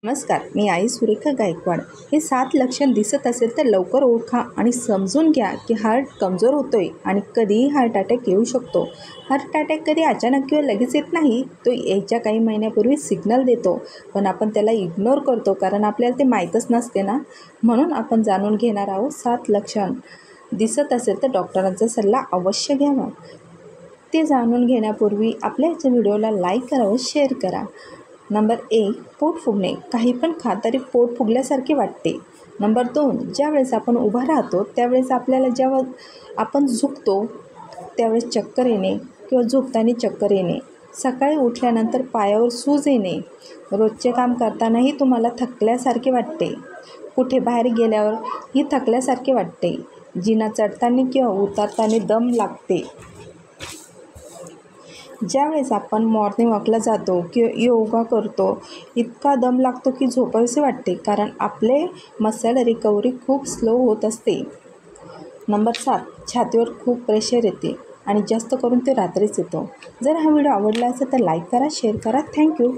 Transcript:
नमस्कार, मी आई सुरेखा गायकवाड. हे 7 लक्षण दिसत असेल तर लवकर ओळखा आणि समजून घ्या की हार्ट कमजोर होतोय आणि कधीही हार्ट अटॅक येऊ शकतो. हार्ट अटॅक कधी अचानक किंवा लगेच येत नाही. तो यायच्या काही महिन्यापूर्वी सिग्नल देतो, पण आपण त्याला इग्नोर करतो कारण आपल्याला ते माहीतच नसते ना. म्हणून आपण जाणून घेणार आहोत 7 लक्षण दिसत असेल तर डॉक्टरांचा सल्ला अवश्य घ्यावा. ते जाणून घेण्यापूर्वी आपल्या याच्या व्हिडिओला लाईक करा व शेअर करा. नंबर 1, पोट फुगणे. काही पण खा तरी पोट फुगल्यासारखे वाटते. नंबर 2, ज्यावेळेस आपण उभा राहतो त्यावेळेस आपल्याला जेव्हा आपण झुकतो त्यावेळेस चक्कर येणे किंवा झुकताना चक्कर येणे. सकाळी उठल्यानंतर पायावर सूज येणे. रोजचे काम करतानाही तुम्हाला थकल्यासारखे वाटते. कुठे बाहेर गेल्यावरही थकल्यासारखे वाटते. जिना चढताना किंवा उतरताना दम लागते. ज्यावेळेस आपण मॉर्निंग वॉकला जातो किंवा योगा करतो इतका दम लागतो की झोपावेसे वाटते, कारण आपले मसल रिकव्हरी खूप स्लो होत असते. नंबर 7, छातीवर खूप प्रेशर येते आणि जास्त करून ते रात्रीच येतो. जर हा व्हिडिओ आवडला असेल तर लाईक करा, शेअर करा. थँक्यू.